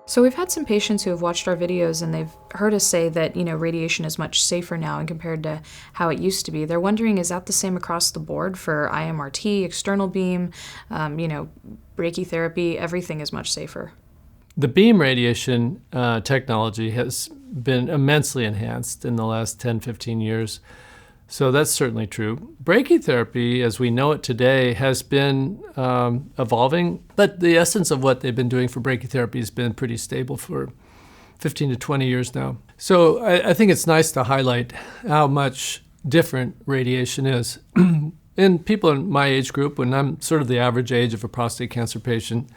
So we've had some patients who have watched our videos and they've heard us say that, radiation is much safer now and compared to how it used to be. They're wondering, is that the same across the board for IMRT, external beam, brachytherapy? Everything is much safer. The beam radiation technology has been immensely enhanced in the last 10, 15 years. So that's certainly true. Brachytherapy, as we know it today, has been evolving, but the essence of what they've been doing for brachytherapy has been pretty stable for 15 to 20 years now. So I think it's nice to highlight how much different radiation is. In people in my age group, when I'm sort of the average age of a prostate cancer patient,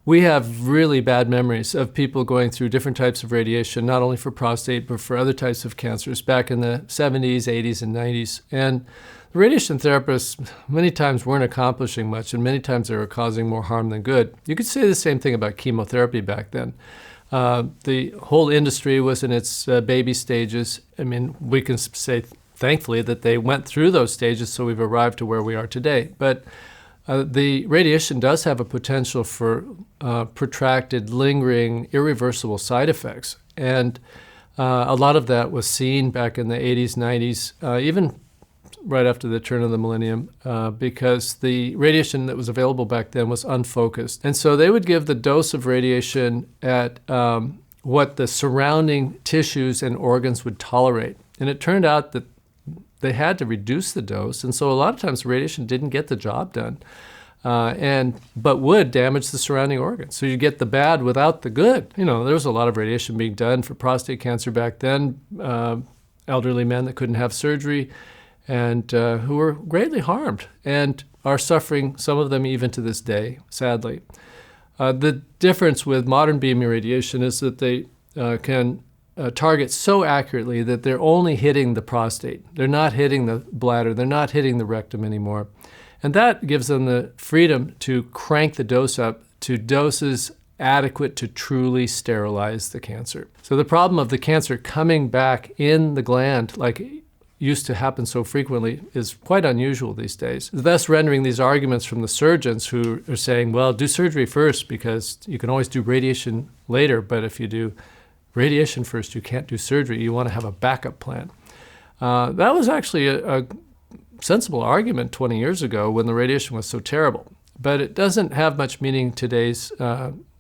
we have really bad memories of people going through different types of radiation, not only for prostate, but for other types of cancers back in the 70s, 80s, and 90s. And the radiation therapists many times weren't accomplishing much, and many times they were causing more harm than good. You could say the same thing about chemotherapy back then. The whole industry was in its baby stages. I mean, we can say, thankfully, that they went through those stages, so we've arrived to where we are today. But the radiation does have a potential for protracted, lingering, irreversible side effects. And a lot of that was seen back in the 80s, 90s, even right after the turn of the millennium, because the radiation that was available back then was unfocused. And so they would give the dose of radiation at what the surrounding tissues and organs would tolerate. And it turned out that they had to reduce the dose, and so a lot of times radiation didn't get the job done, but would damage the surrounding organs. So you get the bad without the good. There was a lot of radiation being done for prostate cancer back then, elderly men that couldn't have surgery, and who were greatly harmed and are suffering, some of them even to this day, sadly. The difference with modern beam irradiation is that they can target so accurately that they're only hitting the prostate. They're not hitting the bladder. They're not hitting the rectum anymore. And that gives them the freedom to crank the dose up to doses adequate to truly sterilize the cancer. So the problem of the cancer coming back in the gland, like it used to happen so frequently, is quite unusual these days, thus rendering these arguments from the surgeons who are saying, well, do surgery first because you can always do radiation later, but if you do radiation first, you can't do surgery. You want to have a backup plan. That was actually a sensible argument 20 years ago when the radiation was so terrible. But it doesn't have much meaning in today's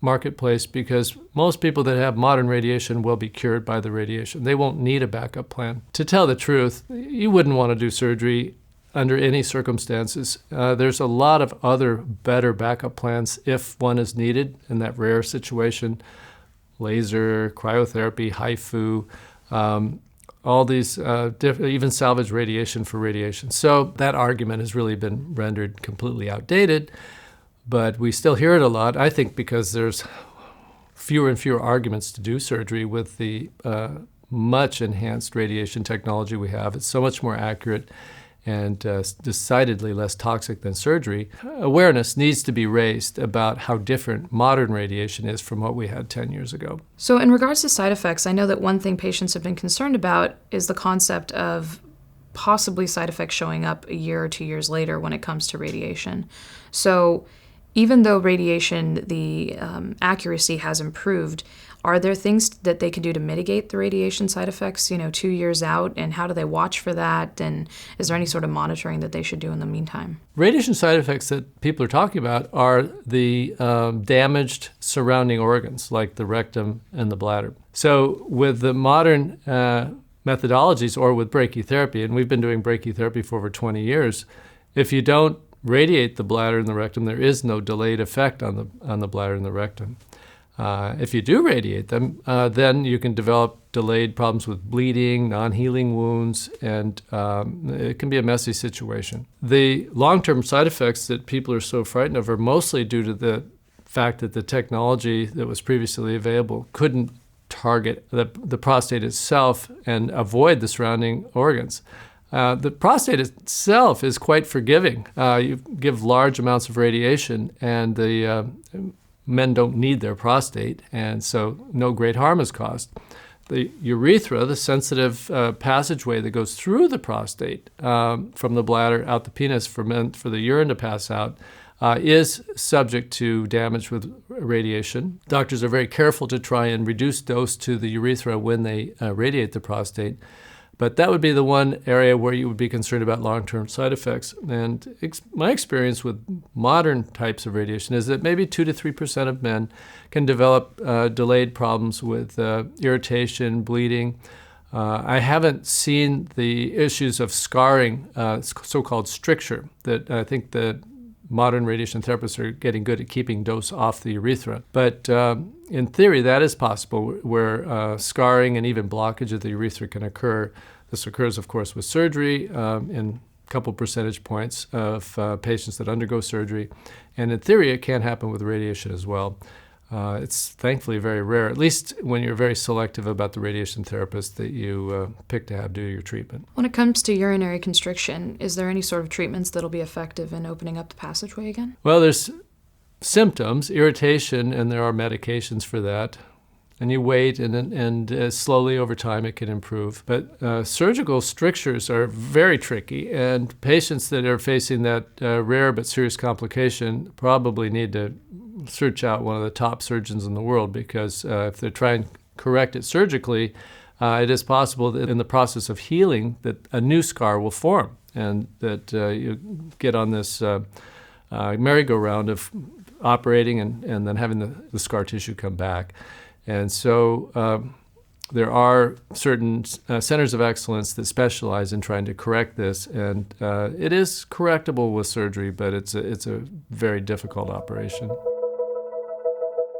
marketplace because most people that have modern radiation will be cured by the radiation. They won't need a backup plan. To tell the truth, you wouldn't want to do surgery under any circumstances. There's a lot of other better backup plans if one is needed in that rare situation. Laser, cryotherapy, HIFU, all these, even salvage radiation for radiation. So that argument has really been rendered completely outdated, but we still hear it a lot, I think because there's fewer and fewer arguments to do surgery with the much enhanced radiation technology we have. It's so much more accurate and decidedly less toxic than surgery. Awareness needs to be raised about how different modern radiation is from what we had 10 years ago. So in regards to side effects, I know that one thing patients have been concerned about is the concept of possibly side effects showing up a year or 2 years later when it comes to radiation. So even though radiation, the accuracy has improved, are there things that they can do to mitigate the radiation side effects, 2 years out? And how do they watch for that? And is there any sort of monitoring that they should do in the meantime? Radiation side effects that people are talking about are the damaged surrounding organs, like the rectum and the bladder. So with the modern methodologies or with brachytherapy, and we've been doing brachytherapy for over 20 years, if you don't radiate the bladder and the rectum, there is no delayed effect on the bladder and the rectum. If you do radiate them, then you can develop delayed problems with bleeding, non-healing wounds, and it can be a messy situation. The long-term side effects that people are so frightened of are mostly due to the fact that the technology that was previously available couldn't target the prostate itself and avoid the surrounding organs. The prostate itself is quite forgiving. You give large amounts of radiation, and the men don't need their prostate, and so no great harm is caused. The urethra, the sensitive passageway that goes through the prostate from the bladder out the penis for the urine to pass out, is subject to damage with radiation. Doctors are very careful to try and reduce dose to the urethra when they radiate the prostate. But that would be the one area where you would be concerned about long-term side effects. And my experience with modern types of radiation is that maybe 2 to 3% of men can develop delayed problems with irritation, bleeding. I haven't seen the issues of scarring, so-called stricture, that I think that modern radiation therapists are getting good at keeping dose off the urethra. But in theory, that is possible, where scarring and even blockage of the urethra can occur. This occurs, of course, with surgery in a couple percentage points of patients that undergo surgery. And in theory, it can happen with radiation as well. It's thankfully very rare, at least when you're very selective about the radiation therapist that you pick to have do your treatment. When it comes to urinary constriction, is there any sort of treatments that'll be effective in opening up the passageway again? Well, there's symptoms, irritation, and there are medications for that. And you wait, and slowly over time it can improve. But surgical strictures are very tricky, and patients that are facing that rare but serious complication probably need to search out one of the top surgeons in the world, because if they're trying to correct it surgically, it is possible that in the process of healing that a new scar will form, and that you get on this merry-go-round of operating and then having the scar tissue come back. And so there are certain centers of excellence that specialize in trying to correct this, and it is correctable with surgery, but it's a very difficult operation.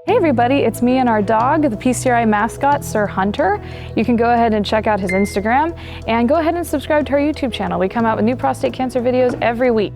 Hey everybody, it's me and our dog, the PCRI mascot, Sir Hunter. You can go ahead and check out his Instagram, and go ahead and subscribe to our YouTube channel. We come out with new prostate cancer videos every week.